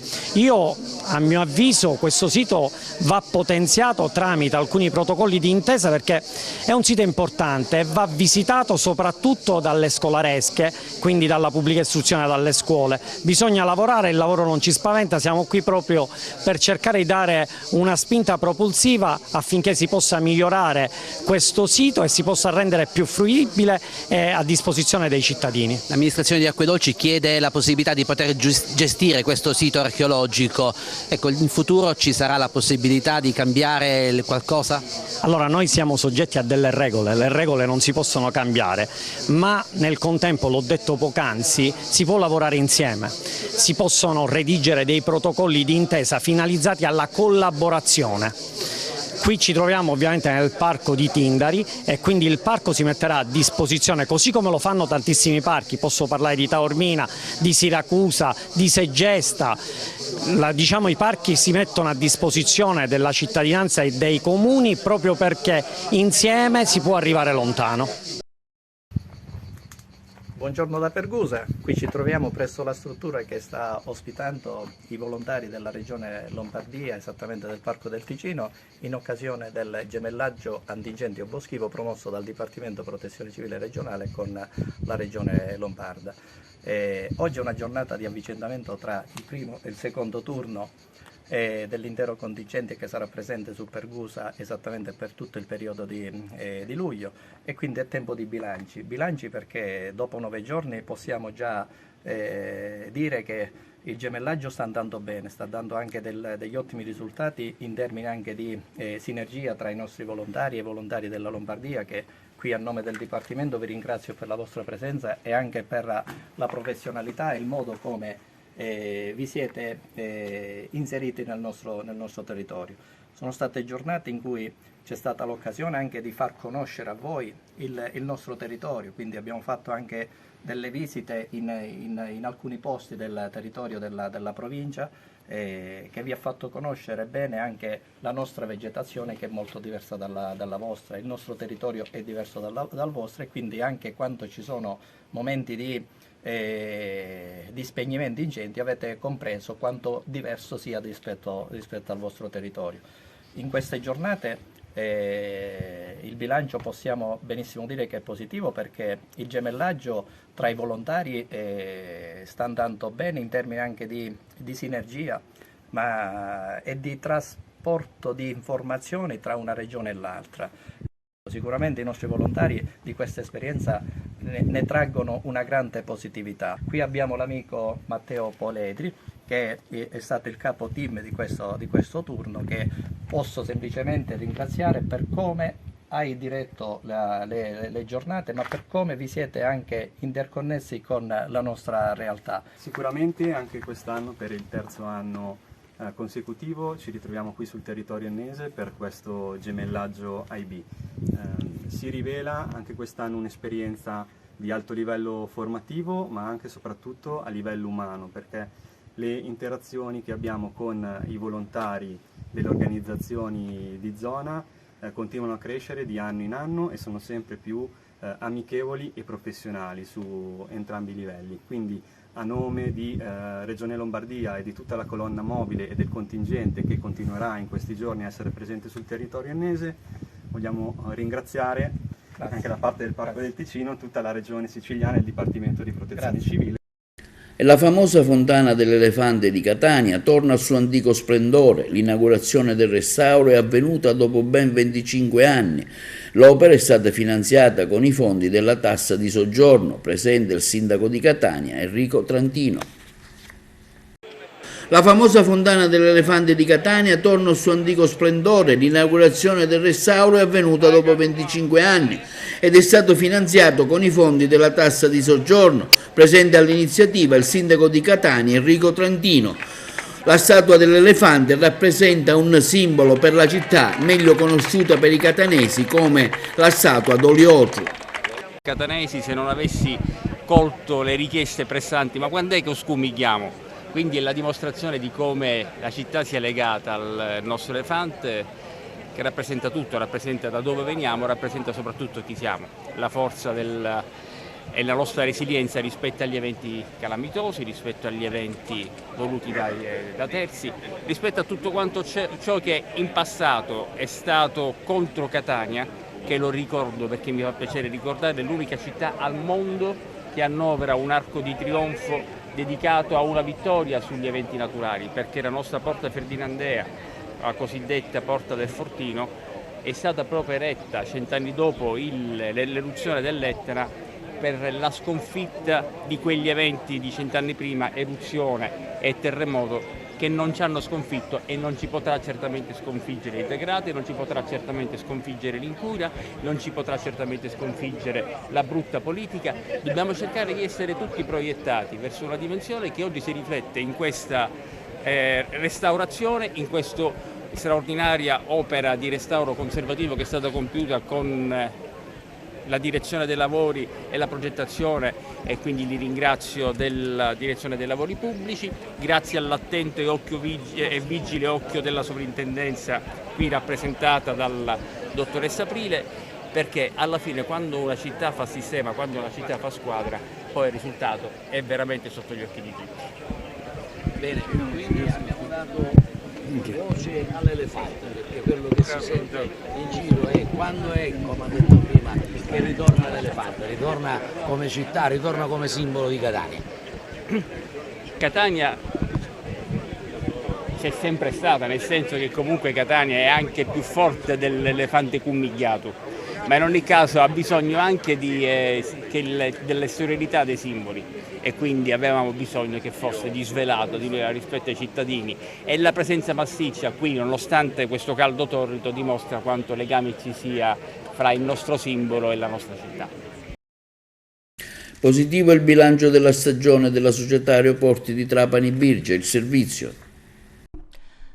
A mio avviso questo sito va potenziato tramite alcuni protocolli di intesa perché è un sito importante e va visitato soprattutto dalle scolaresche, quindi dalla pubblica istruzione, dalle scuole. Bisogna lavorare, il lavoro non ci spaventa, siamo qui proprio per cercare di dare una spinta propulsiva affinché si possa migliorare questo sito e si possa rendere più fruibile e a disposizione dei cittadini. L'amministrazione di Acquedolci chiede la possibilità di poter gestire questo sito archeologico. Ecco, in futuro ci sarà la possibilità di cambiare qualcosa? Allora, noi siamo soggetti a delle regole, le regole non si possono cambiare, ma nel contempo, l'ho detto poc'anzi, si può lavorare insieme, si possono redigere dei protocolli di intesa finalizzati alla collaborazione. Qui ci troviamo ovviamente nel parco di Tindari e quindi il parco si metterà a disposizione, così come lo fanno tantissimi parchi, posso parlare di Taormina, di Siracusa, di Segesta, diciamo i parchi si mettono a disposizione della cittadinanza e dei comuni proprio perché insieme si può arrivare lontano. Buongiorno da Pergusa, qui ci troviamo presso la struttura che sta ospitando i volontari della regione Lombardia, esattamente del Parco del Ticino, in occasione del gemellaggio antincendio boschivo promosso dal Dipartimento Protezione Civile regionale con la regione Lombarda. Oggi è una giornata di avvicendamento tra il primo e il secondo turno dell'intero contingente che sarà presente su Pergusa esattamente per tutto il periodo di luglio, e quindi è tempo di bilanci perché dopo 9 giorni possiamo già dire che il gemellaggio sta andando bene, sta dando anche degli ottimi risultati in termini anche di sinergia tra i nostri volontari e i volontari della Lombardia, che qui a nome del Dipartimento vi ringrazio per la vostra presenza e anche per la professionalità e il modo come vi siete inseriti nel nostro territorio. Sono state giornate in cui c'è stata l'occasione anche di far conoscere a voi il nostro territorio, quindi abbiamo fatto anche delle visite in alcuni posti del territorio della provincia che vi ha fatto conoscere bene anche la nostra vegetazione, che è molto diversa dalla vostra, il nostro territorio è diverso dal vostro, e quindi anche quando ci sono momenti di spegnimenti incendi avete compreso quanto diverso sia rispetto al vostro territorio. In queste giornate il bilancio possiamo benissimo dire che è positivo, perché il gemellaggio tra i volontari sta andando bene in termini anche di sinergia e di trasporto di informazioni tra una regione e l'altra. Sicuramente i nostri volontari di questa esperienza ne traggono una grande positività. Qui abbiamo l'amico Matteo Poledri, che è stato il capo team di questo turno, che posso semplicemente ringraziare per come hai diretto le giornate, ma per come vi siete anche interconnessi con la nostra realtà. Sicuramente anche quest'anno, per il terzo anno consecutivo, ci ritroviamo qui sul territorio ennese per questo gemellaggio IB. Si rivela anche quest'anno un'esperienza di alto livello formativo, ma anche e soprattutto a livello umano, perché le interazioni che abbiamo con i volontari delle organizzazioni di zona continuano a crescere di anno in anno e sono sempre più amichevoli e professionali su entrambi i livelli. Quindi a nome di Regione Lombardia e di tutta la colonna mobile e del contingente che continuerà in questi giorni a essere presente sul territorio ennese, vogliamo ringraziare anche da parte del Parco del Ticino tutta la Regione Siciliana e il Dipartimento di Protezione Civile. E la famosa fontana dell'Elefante di Catania torna al suo antico splendore. L'inaugurazione del restauro è avvenuta dopo ben 25 anni. L'opera è stata finanziata con i fondi della tassa di soggiorno. Presente il sindaco di Catania, Enrico Trantino. La famosa fontana dell'Elefante di Catania torna al suo antico splendore. L'inaugurazione del restauro è avvenuta dopo 25 anni ed è stato finanziato con i fondi della tassa di soggiorno. Presente all'iniziativa il sindaco di Catania, Enrico Trantino. La statua dell'elefante rappresenta un simbolo per la città, meglio conosciuta per i catanesi come la statua d'Oliotru. Catanesi, se non avessi colto le richieste pressanti, ma quando è che scumichiamo? Quindi è la dimostrazione di come la città sia legata al nostro elefante, che rappresenta tutto, rappresenta da dove veniamo, rappresenta soprattutto chi siamo, la forza e la nostra resilienza rispetto agli eventi calamitosi, rispetto agli eventi voluti da terzi, rispetto a tutto quanto ciò che in passato è stato contro Catania, che lo ricordo perché mi fa piacere ricordare, è l'unica città al mondo che annovera un arco di trionfo dedicato a una vittoria sugli eventi naturali, perché la nostra Porta Ferdinandea, la cosiddetta Porta del Fortino, è stata proprio eretta 100 anni dopo l'eruzione dell'Etna per la sconfitta di quegli eventi di 100 anni prima, eruzione e terremoto, che non ci hanno sconfitto e non ci potrà certamente sconfiggere il degrado, non ci potrà certamente sconfiggere l'incuria, non ci potrà certamente sconfiggere la brutta politica. Dobbiamo cercare di essere tutti proiettati verso una dimensione che oggi si riflette in questa restaurazione, in questa straordinaria opera di restauro conservativo che è stata compiuta con la direzione dei lavori e la progettazione, e quindi li ringrazio della direzione dei lavori pubblici, grazie all'attento e vigile occhio della sovrintendenza qui rappresentata dalla dottoressa Aprile, perché alla fine quando una città fa sistema, quando una città fa squadra, poi il risultato è veramente sotto gli occhi di tutti. Bene, quindi abbiamo dato voce all'elefante, perché quello che si sente in giro è quando è, come ha detto prima, che ritorna l'elefante, ritorna come città, ritorna come simbolo di Catania. Catania c'è sempre stata, nel senso che comunque Catania è anche più forte dell'elefante cummigliato, ma in ogni caso ha bisogno anche delle sororità dei simboli, e quindi avevamo bisogno che fosse disvelato rispetto ai cittadini, e la presenza massiccia qui, nonostante questo caldo torrido, dimostra quanto legame ci sia fra il nostro simbolo e la nostra città. Positivo il bilancio della stagione della società Aeroporti di Trapani Birgia, il servizio.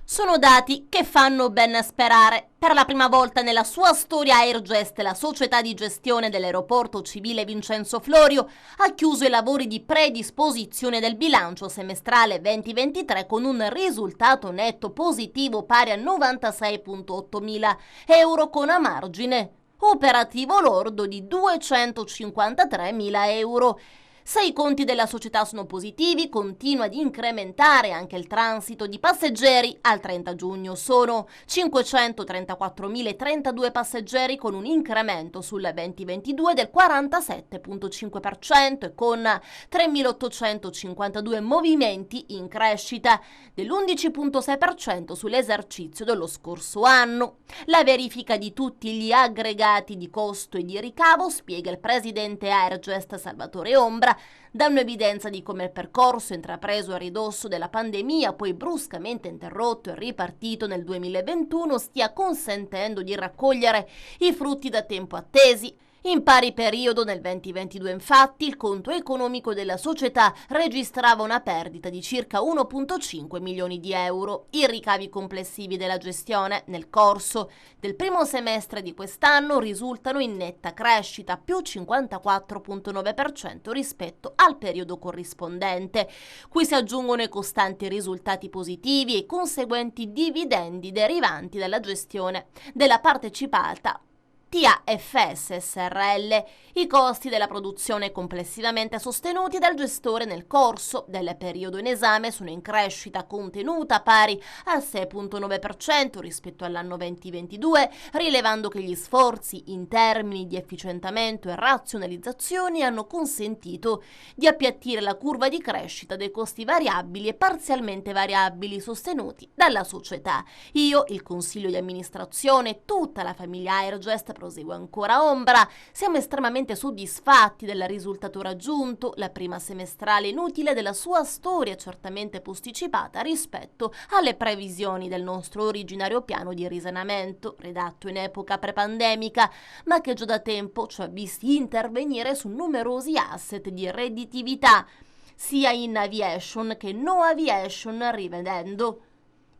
Sono dati che fanno ben sperare. Per la prima volta nella sua storia Airgest, la società di gestione dell'aeroporto civile Vincenzo Florio, ha chiuso i lavori di predisposizione del bilancio semestrale 2023 con un risultato netto positivo pari a 96.8 mila euro, con a margine operativo lordo di 253 mila euro. Se i conti della società sono positivi, continua ad incrementare anche il transito di passeggeri. Al 30 giugno sono 534.032 passeggeri, con un incremento sul 2022 del 47,5% e con 3.852 movimenti in crescita dell'11,6% sull'esercizio dello scorso anno. La verifica di tutti gli aggregati di costo e di ricavo, spiega il presidente Airgest Salvatore Ombra, danno evidenza di come il percorso intrapreso a ridosso della pandemia, poi bruscamente interrotto e ripartito nel 2021, stia consentendo di raccogliere i frutti da tempo attesi. In pari periodo nel 2022, infatti, il conto economico della società registrava una perdita di circa 1,5 milioni di euro. I ricavi complessivi della gestione nel corso del primo semestre di quest'anno risultano in netta crescita, più 54,9% rispetto al periodo corrispondente, cui si aggiungono i costanti risultati positivi e i conseguenti dividendi derivanti dalla gestione della partecipata TAFS SRL. I costi della produzione complessivamente sostenuti dal gestore nel corso del periodo in esame sono in crescita contenuta pari al 6,9% rispetto all'anno 2022, rilevando che gli sforzi in termini di efficientamento e razionalizzazione hanno consentito di appiattire la curva di crescita dei costi variabili e parzialmente variabili sostenuti dalla società. Io, il consiglio di amministrazione e tutta la famiglia Airgest, prosegue ancora Ombra, siamo estremamente soddisfatti del risultato raggiunto. La prima semestrale inutile della sua storia, certamente posticipata rispetto alle previsioni del nostro originario piano di risanamento, redatto in epoca prepandemica, ma che già da tempo ci ha visti intervenire su numerosi asset di redditività, sia in aviation che no aviation, rivedendo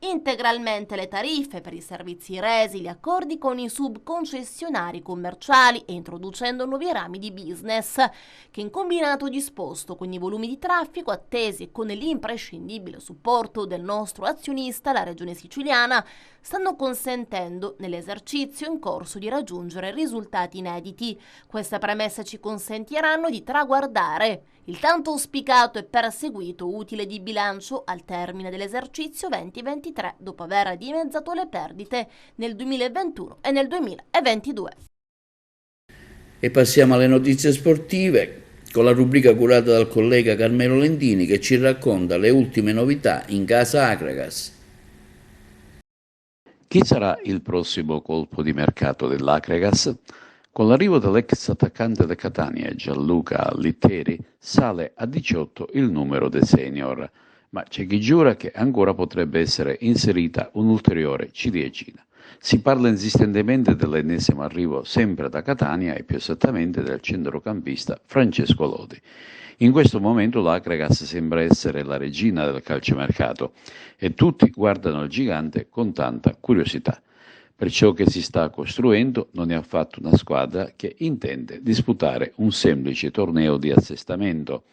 integralmente le tariffe per i servizi resi, gli accordi con i subconcessionari commerciali e introducendo nuovi rami di business che in combinato disposto con i volumi di traffico attesi e con l'imprescindibile supporto del nostro azionista, la Regione Siciliana, stanno consentendo nell'esercizio in corso di raggiungere risultati inediti. Queste premesse ci consentiranno di traguardare il tanto auspicato e perseguito utile di bilancio al termine dell'esercizio 2023, dopo aver dimezzato le perdite nel 2021 e nel 2022. E passiamo alle notizie sportive, con la rubrica curata dal collega Carmelo Lentini che ci racconta le ultime novità in casa Acregas. Chi sarà il prossimo colpo di mercato dell'Acregas? Con l'arrivo dell'ex attaccante del Catania Gianluca Litteri sale a 18 il numero dei senior, ma c'è chi giura che ancora potrebbe essere inserita un'ulteriore ciliegina. Si parla insistentemente dell'ennesimo arrivo sempre da Catania e più esattamente del centrocampista Francesco Lodi. In questo momento l'Acregas sembra essere la regina del calciomercato e tutti guardano il gigante con tanta curiosità. Per ciò che si sta costruendo non è affatto una squadra che intende disputare un semplice torneo di assestamento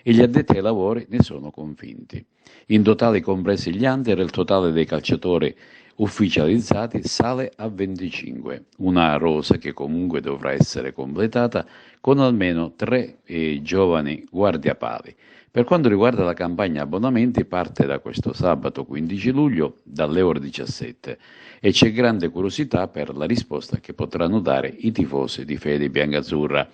e gli addetti ai lavori ne sono convinti. In totale, compresi gli under, il totale dei calciatori ufficializzati sale a 25, una rosa che comunque dovrà essere completata con almeno 3 giovani guardiapali. Per quanto riguarda la campagna abbonamenti, parte da questo sabato 15 luglio dalle ore 17 e c'è grande curiosità per la risposta che potranno dare i tifosi di Fede Biancazzurra.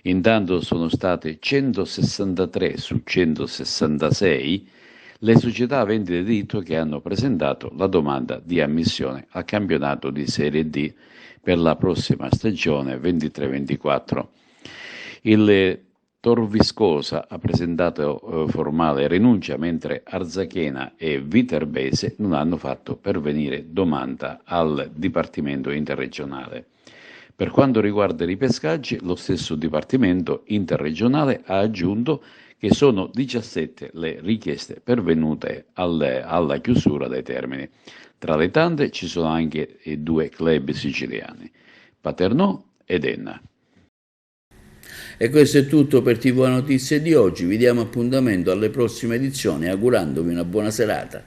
Intanto sono state 163 su 166 le società aventi diritto che hanno presentato la domanda di ammissione al campionato di Serie D per la prossima stagione 23-24. Il Torviscosa ha presentato formale rinuncia, mentre Arzachena e Viterbese non hanno fatto pervenire domanda al Dipartimento Interregionale. Per quanto riguarda i ripescaggi, lo stesso Dipartimento Interregionale ha aggiunto che sono 17 le richieste pervenute alla chiusura dei termini. Tra le tante ci sono anche i 2 club siciliani, Paternò ed Enna. E questo è tutto per TV Notizie di oggi, vi diamo appuntamento alle prossime edizioni augurandovi una buona serata.